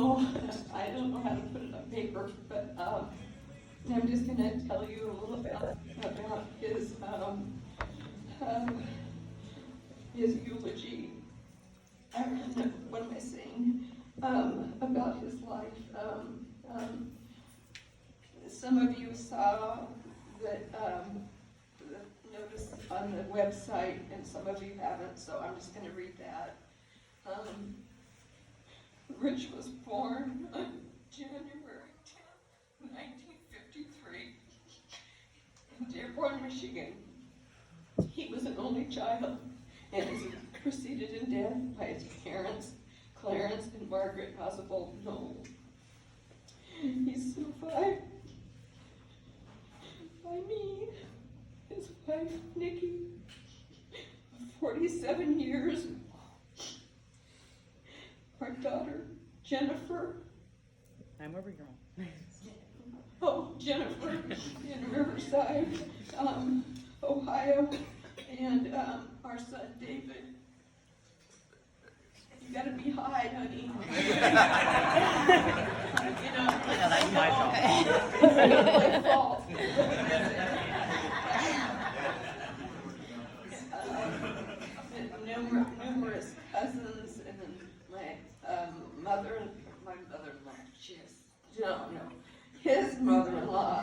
I don't know how to put it on paper, but I'm just going to tell you a little bit about um, his eulogy. What am I saying? About his life. Some of you saw that the notice on the website, and some of you haven't, so I'm just going to read that. Rich was born on January 10th, 1953, in Dearborn, Michigan. He was an only child and is preceded in death by his parents, Clarence and Margaret Oswald Knoll. He's survived by me, his wife, Nikki, 47 years, our daughter, Jennifer. I'm over here. Jennifer in Riverside, Ohio, and our son, David. You gotta be high, honey. That's my fault. My fault. Numerous cousins and my mother-in-law, his mother-in-law,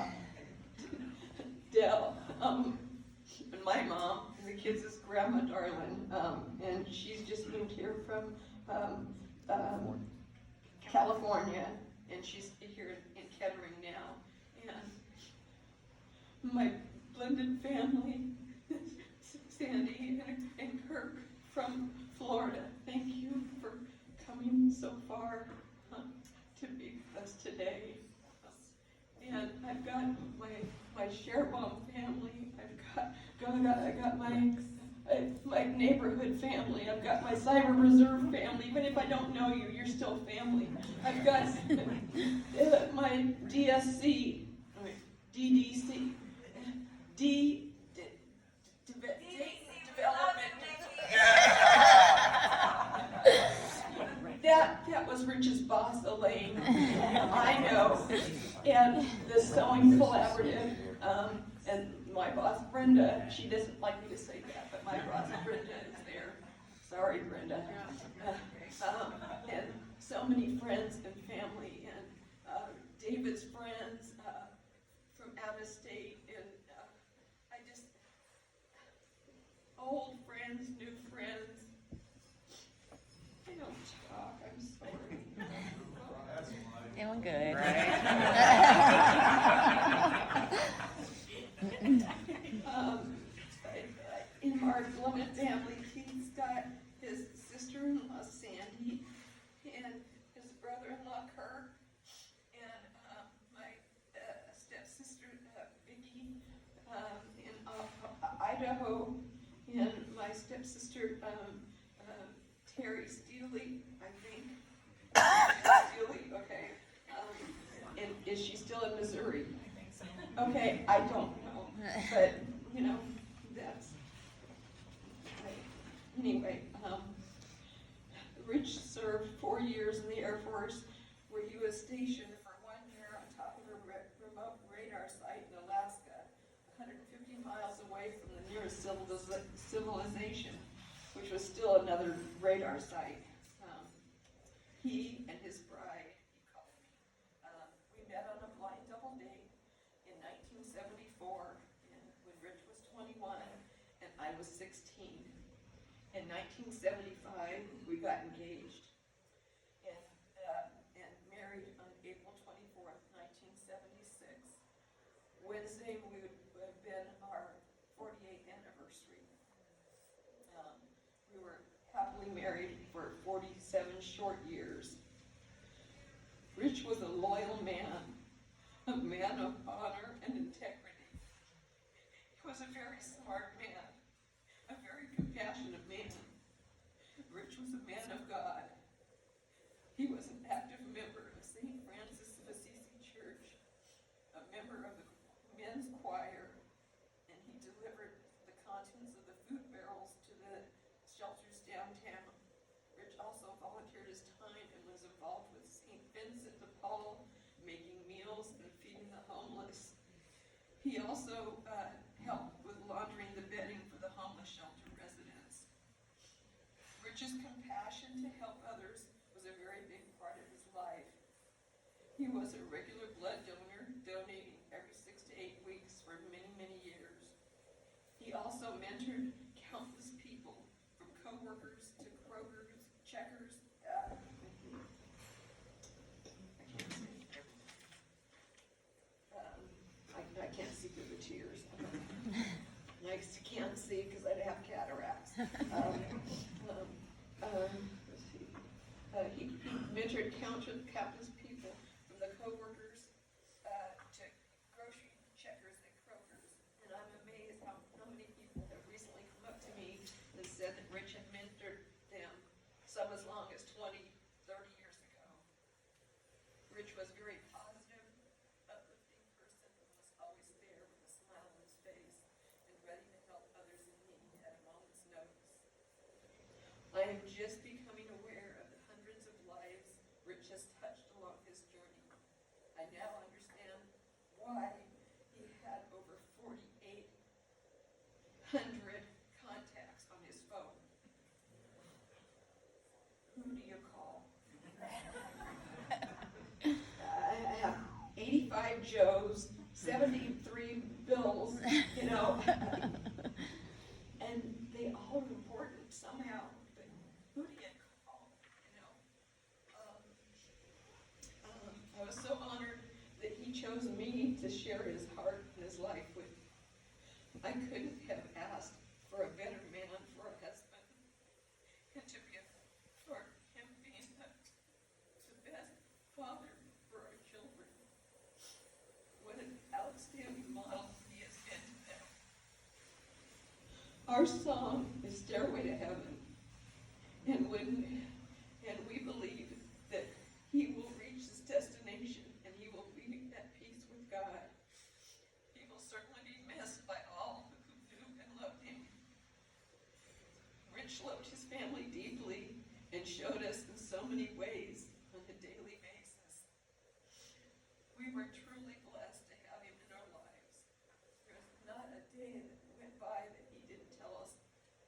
Dell, and my mom, and the kids is Grandma Darlin, and she's just moved here from California, and she's here in Kettering now, and my blended family, Sandy and Kirk from Florida, thank you for coming so far to be with us today. And I've got my Sherbaum family. I got my neighborhood family. I've got my Cyber Reserve family. Even if I don't know you, you're still family. I've got my DSC, DDC, development. That was Rich's boss, Elaine. I know. And the Sewing Collaborative, and my boss, Brenda, she doesn't like me to say that, but my boss, Brenda, is there. Sorry, Brenda. And so many friends and family, and David's friends from out of state, and old friends, new friends. I don't talk, I'm sorry. Feeling good. In our Blumet family, he's got his sister-in-law, Sandy, and his brother-in-law, Kirk, and my stepsister, Vicki, in Idaho, and my stepsister, Terry Steely, I think. Steely, okay. And is she still in Missouri? I think so. Okay, I don't know, but, that's, anyway, Rich served 4 years in the Air Force, where he was stationed for 1 year on top of a remote radar site in Alaska, 150 miles away from the nearest civilization, which was still another radar site. He and his bride, he called me. We met on a blind double date in 1974, and when Rich was 21 and I was 16. In 1975, we got engaged and married on April 24th, 1976. Wednesday would have been our 48th anniversary. We were happily married for 47 short years. Rich was a loyal man, a man of honor and integrity. He was a very smart man, a very compassionate man. Rich was a man of God. He was an active member of St. Francis of Assisi Church, a member of the men's choir, and he delivered the contents of the food barrels to the shelters downtown. Rich also volunteered his time and was involved with St. He also helped with laundering the bedding for the homeless shelter residents. Rich's compassion to help others was a very big part of his life. He was a regular blood donor, donating every 6 to 8 weeks for many, many years. He also mentored countless people, from co-workers to Kroger's, Checkers, I can't see through the tears. I can't see because I'd have cataracts. Let's see. He mentored countless people, from the co-workers to grocery checkers at Kroger's. And I'm amazed how many people have recently come up to me and said that Rich had mentored them, some as long as 20, 30 years ago. Rich was very positive, uplifting person who was always there with a smile on his face and ready to help others in need at a moment's notice. I am just becoming aware of the hundreds of lives Rich has touched along his journey. I now understand why he had over 4,800 contacts on his phone. Who do you call? I have 85 Joes, 73 Bills, you know, and they all are important somehow, but who do you call, you know? I was so honored that he chose me to share his heart and his life with. I couldn't have asked for a better man for a husband, and to be for him being the best father for our children. What an outstanding model he has been to them. Our song is Stairway to Heaven, and we believe that he will reach his destination and he will be at peace with God. He will certainly be missed by all who knew and loved him. Rich loved his family deeply and showed us in so many ways on a daily basis. We were truly blessed to have him in our lives. There's not a day that went by that he didn't tell us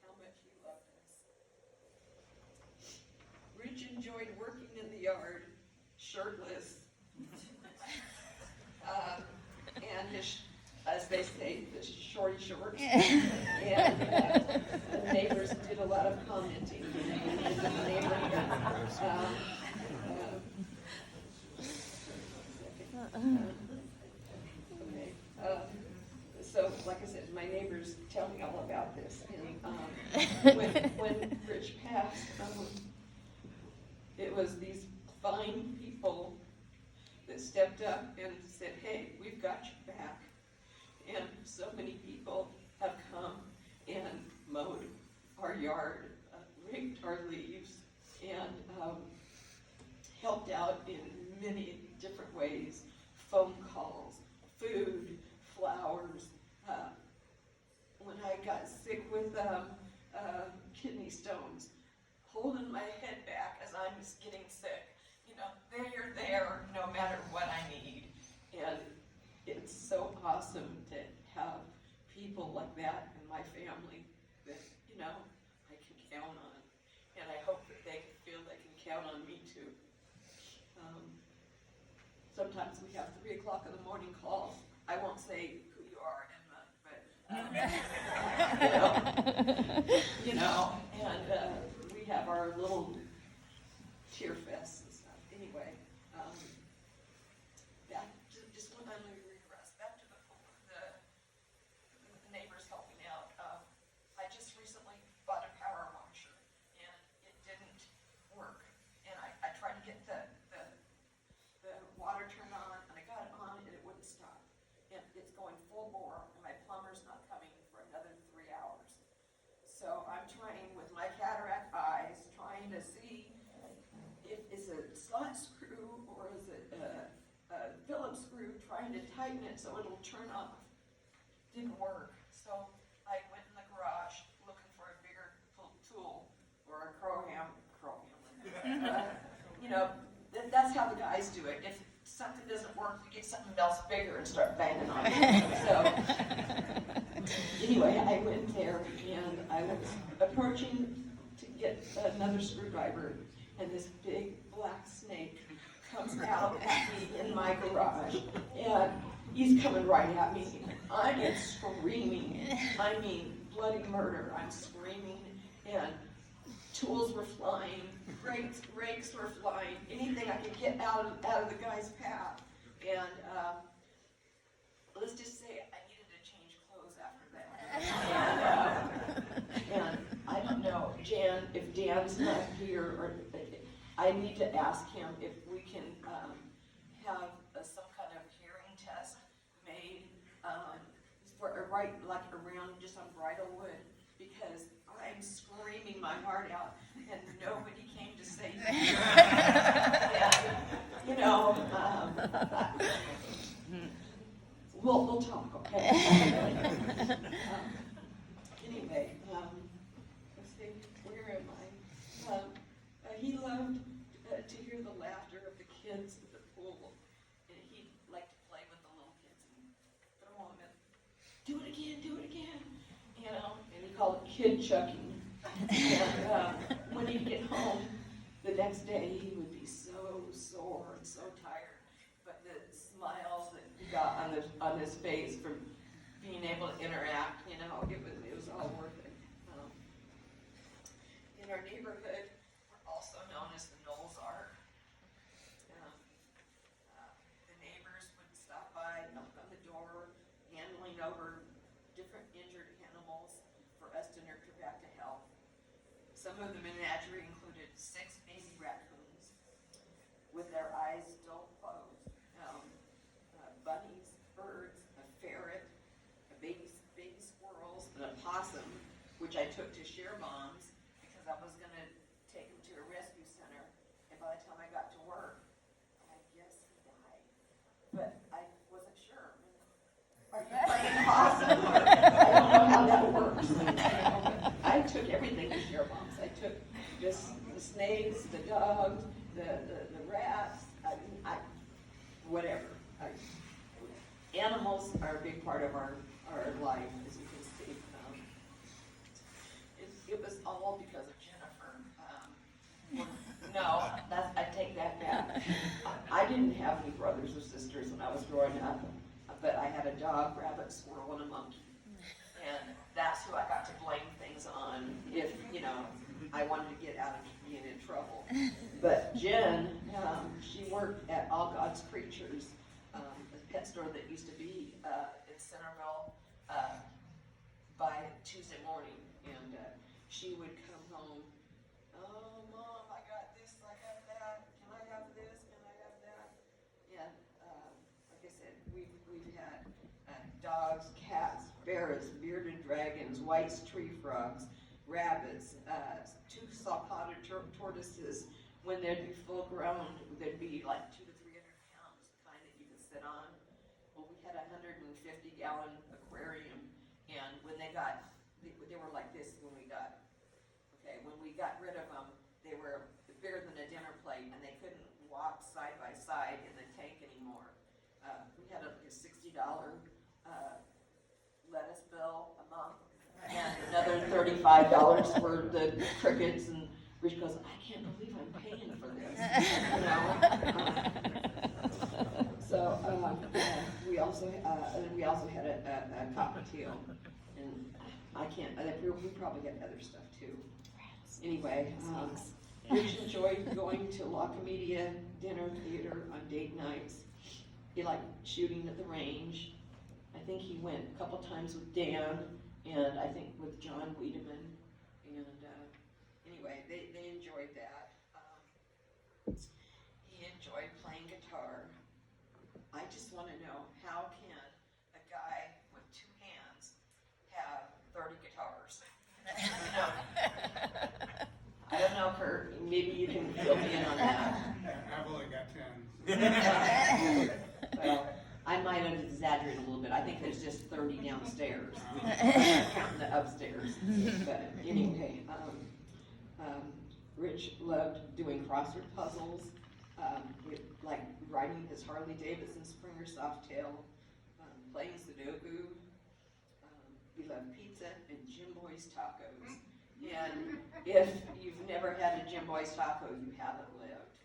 how much he loved us. Rich enjoyed working in the yard, shirtless, and his, as they say, the shorty shorts. And the neighbors did a lot of commenting. So, like I said, my neighbors tell me all about this. And when Rich passed, it was these fine people that stepped up and said, "Hey, we've got your back." And so many people have come and mowed our yard, raked our leaves, and helped out in many different ways. Phone calls, food, flowers. When I got sick with kidney stones, holding my head back as I was getting sick. You know, they're there no matter what I need. And it's so awesome to have people like that in my family that, you know, I can count on. And I hope that they feel they can count on me too. Sometimes we have 3 o'clock in the morning calls. I won't say who you are, Emma, but, you know, and we have our little tear fests and stuff. Anyway, back to, just one, I'm going to regress, back to the neighbors helping out. I just recently bought a power washer, and it didn't work. And I tried to get the water turned on, and I got it on, and it wouldn't stop. And it's going full bore, and my plumber's not coming for another 3 hours. So I'm trying with my cataract eyes, trying to see if it's a slot screw or is it a Phillips screw, trying to tighten it so it'll turn off. Didn't work. So I went in the garage looking for a bigger tool or a crowham. You know, that's how the guys do it. If something doesn't work, we get something else bigger and start banging on it. So, anyway, I went there and I was approaching to get another screwdriver, and this big black snake comes out at me in my garage, and he's coming right at me. I am screaming. I mean, bloody murder. I'm screaming, and tools were flying, rakes were flying, anything I could get out of the guy's path. And let's just say I needed to change clothes after that. And I don't know, Jan, if Dan's not here, or I need to ask him if we can have some kind of hearing test made for right like around just on Bridalwood, because I'm screaming my heart out and nobody came to save me. And, you know, we'll talk, okay? Anyway, let's see, where am I? He loved to hear the laughter of the kids at the pool, and he liked to play with the little kids and throw them in. Do it again, you know, and he called it kid chucking. And when he'd get home the next day, he would be so sore and so tired, but the smiles that he got on his face from being able to interact, you know, it was all worth it. In our neighborhood, we're also known as the Knowles Ark. The neighbors would stop by, knock on the door, handling over different injured animals for us to nurture back to health. Some of the menagerie included 6 baby raccoons with their eyes still closed, bunnies, birds, a ferret, baby squirrels, and a possum, which I took to Share Moms because I was going to take him to a rescue center, and by the time I got to work, I guess he died. But I wasn't sure. Are you playing possum? I don't know how that works. I took everything to Share Moms. I took just the snakes, the dogs, the rats, whatever. Animals are a big part of our life, as you can see. It was all because of Jennifer. No, I take that back. I didn't have any brothers or sisters when I was growing up, but I had a dog, rabbit, squirrel, and a monkey. And that's who I got to blame things on if, you know, I wanted to get out of being in trouble. But Jen, she worked at All God's Creatures, a pet store that used to be in Centerville by Tuesday morning. And she would come home, oh, Mom, I got this, I got that, can I have this, can I have that? And like I said, we've had dogs, cats, bears, bearded dragons, white tree frogs, rabbits, 2 saw-potted tortoises. When they'd be full grown, they'd be like 200 to 300 pounds, kind that you could sit on. Well, we had a 150-gallon aquarium, and when they were like this when we got rid of them, they were bigger than a dinner plate, and they couldn't walk side by side in the tank anymore. We had a $60 lettuce bill a month, and another $35 for the crickets, and Rich goes, I can't believe I'm paying for this, you know? So we also had a cockatiel, and I think we probably had other stuff too. Anyway, Rich enjoyed going to La Comedia dinner theater on date nights. He liked shooting at the range. I think he went a couple times with Dan, and I think with John Wiedemann. And anyway, they enjoyed that. He enjoyed playing guitar. I just want to know, how can a guy with 2 hands have 30 guitars? I don't know, Kurt. Maybe you can fill me in on that. I've only got 10. Well, I might have exaggerated a little bit. I think there's just 30 downstairs, counting the upstairs. But anyway, Rich loved doing crossword puzzles. with like riding his Harley Davidson Springer Softail, playing Sudoku. We love pizza and Jim Boy's tacos. And if you've never had a Jim Boy's taco, you haven't lived.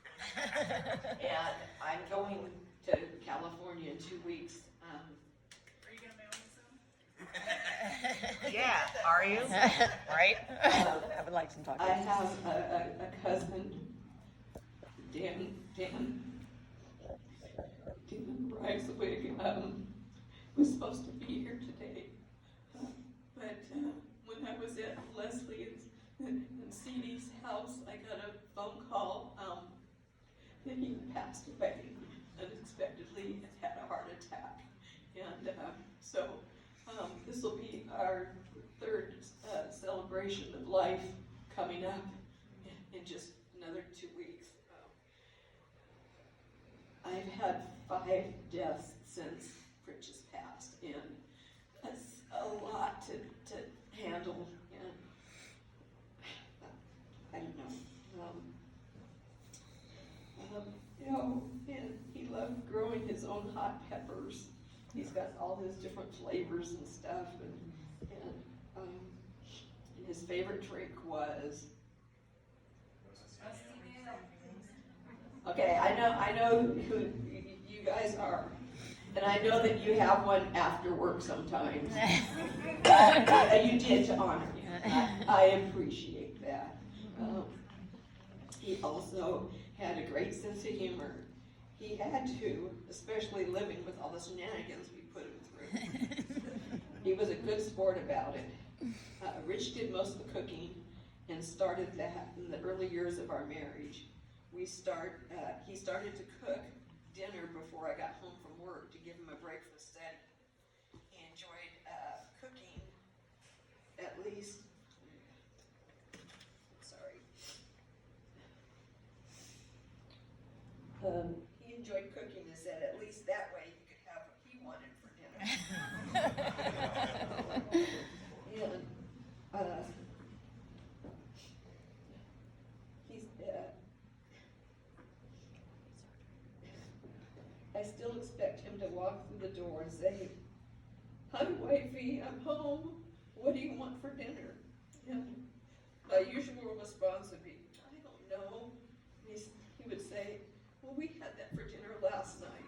And I'm going to California in 2 weeks. Are you gonna mail me some? Yeah, are you? Right? I would like some tacos. I have a cousin, Dan Reiswig, was supposed to be here today. But when I was at Leslie and CeeDee's house, I got a phone call that he passed away unexpectedly and had a heart attack. And so this will be our third celebration of life coming up in just another 2 weeks. I've had 5 deaths since Rich has passed, and that's a lot to handle. And I don't know. And he loved growing his own hot peppers. He's got all his different flavors and stuff, and his favorite drink was. Okay, I know who you guys are, and I know that you have one after work sometimes. You did to honor him. I appreciate that. He also had a great sense of humor. He had to, especially living with all the shenanigans we put him through. He was a good sport about it. Rich did most of the cooking and started that in the early years of our marriage. He started to cook dinner before I got home from work to give him a break from study. He enjoyed cooking at least, he enjoyed cooking and said at least that way he could have what he wanted for dinner. I still expect him to walk through the door and say, "Hi, wifey, I'm home. What do you want for dinner?" And my usual response would be, "I don't know." And he would say, "Well, we had that for dinner last night."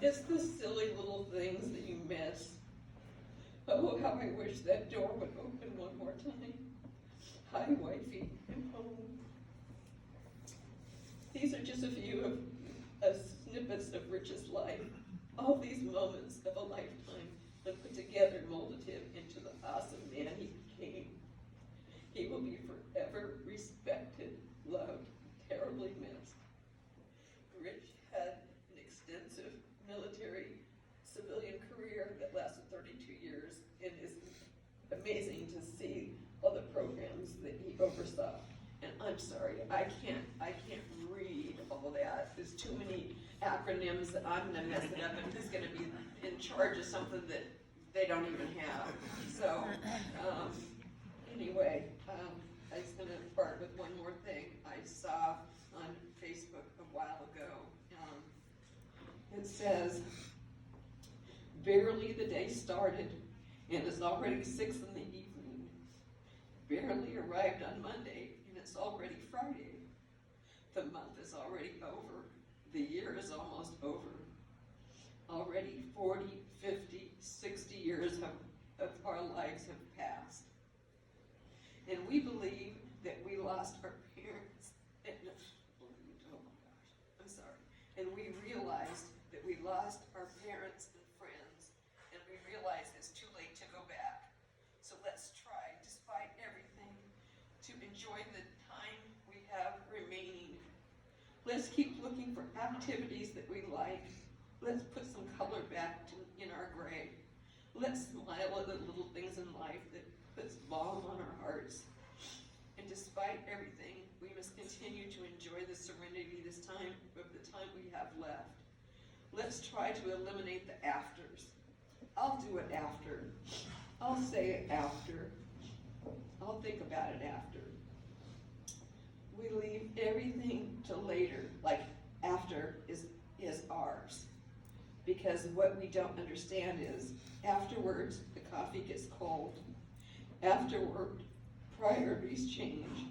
It's the silly little things that you miss. Oh, how I wish that door would open one more time. "Hi, wifey, I'm home." These are just a few of snippets of Rich's life. All these moments of a lifetime that put together molded him into the awesome man he became. He will be forever respected, loved, terribly missed. Rich had an extensive military civilian career that lasted 32 years, and it's amazing to see all the programs that he oversaw. And I'm sorry, I can't read all that. There's too many acronyms that I'm gonna mess it up, and who's gonna be in charge of something that they don't even have. So, anyway, I was gonna part with one more thing I saw on Facebook a while ago. It says, "Barely the day started, and it's already 6 in the evening. Barely arrived on Monday, and it's already Friday. The month is already over. The year is almost over. Already 40, 50, 60 years of our lives have passed. And we believe that we lost our parents, and, oh my gosh, I'm sorry. And we realized that we lost our parents and friends, and we realize it's too late to go back. So let's try, despite everything, to enjoy the time we have remaining. Let's keep looking for activities that we like. Let's put some color back in our gray. Let's smile at the little things in life that puts balm on our hearts. And despite everything, we must continue to enjoy the serenity this time of the time we have left. Let's try to eliminate the afters. I'll do it after. I'll say it after. I'll think about it after. we leave everything to later, like after is ours. Because what we don't understand is afterwards, the coffee gets cold. Afterward, priorities change.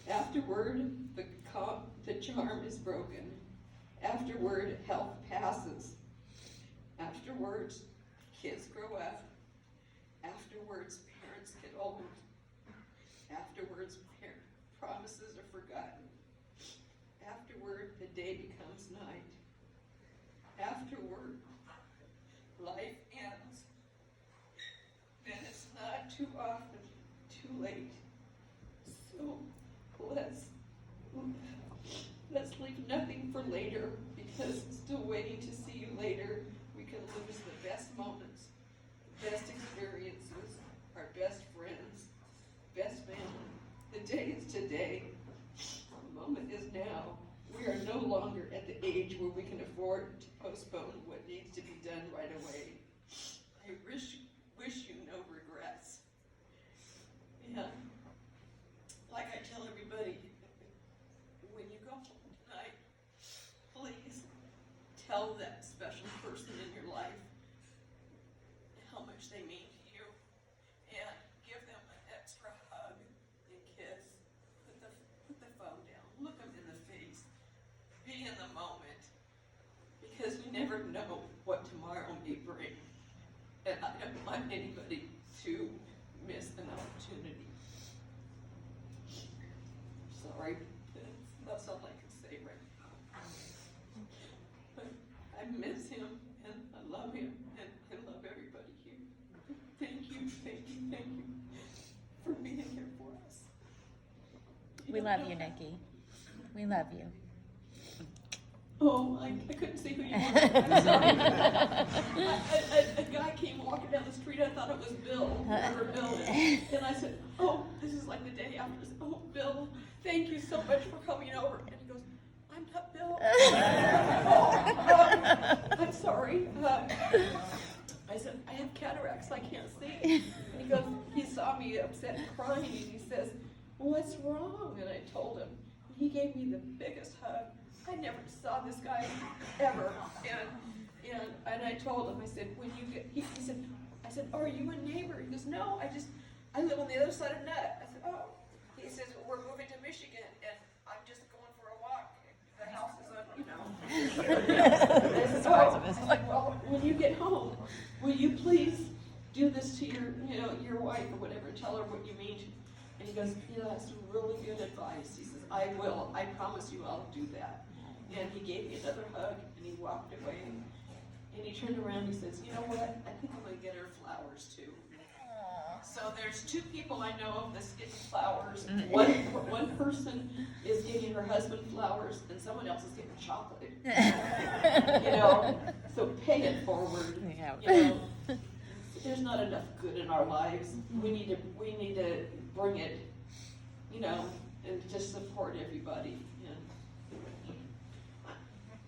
Afterward, the charm is broken. Afterward, health passes. Afterwards, kids grow up. Afterwards, parents get old. Afterwards, promises are forgotten. Afterward, the day becomes night. Afterward, life ends. Then it's not too often too late. So let's leave nothing for later, because still waiting to see you later, we can lose the best moments, the best experiences, our best friends, best family. The day is today. The moment is now. We are no longer at the age where we can afford to postpone what needs to be done right away. I wish you no regrets. And like I tell everybody, when you go home tonight, please tell that special person in your life how much they mean to you, and give them an extra hug and kiss. Put the phone down, look them in the face, be in the moment, because we never know what tomorrow may bring. And I don't want anybody to miss an opportunity. Sorry, that's all I can say right now. But I miss him, and I love him, and I love everybody here. Thank you for being here for us. We love you, Nikki. We love you. Oh, I couldn't see who you were. I'm sorry. A guy came walking down the street. I thought it was Bill, whoever Bill is. And I said, oh, this is like the day after. I said, oh, Bill, thank you so much for coming over. And he goes, I'm not Bill. I'm sorry. I said, I have cataracts. I can't see. And he goes, he saw me upset and crying. And he says, what's wrong? And I told him. He gave me the biggest hug. I never saw this guy ever, and I told him, I said, when you get, he said, I said, are you a neighbor? He goes, no, I live on the other side of Nut. I said, oh. He says, we're moving to Michigan, and I'm just going for a walk. The house is on, I said, oh. I said, well, when you get home, will you please do this to your wife or whatever, tell her what you mean to. And he goes, yeah, that's really good advice. He says, I will. I promise you I'll do that. And he gave me another hug, and he walked away. And he turned around and he says, you know what? I think I'm going to get her flowers, too. So there's two people I know of that's getting flowers. One person is giving her husband flowers, and someone else is getting chocolate. So pay it forward. Yeah. There's not enough good in our lives. We need to bring it, and just support everybody.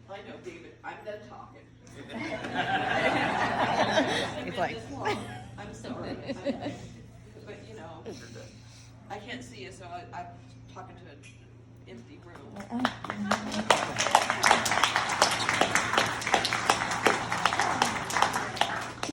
I know, David, I'm done talking. He's like, I'm sorry. But I can't see you, so I'm talking to an empty room.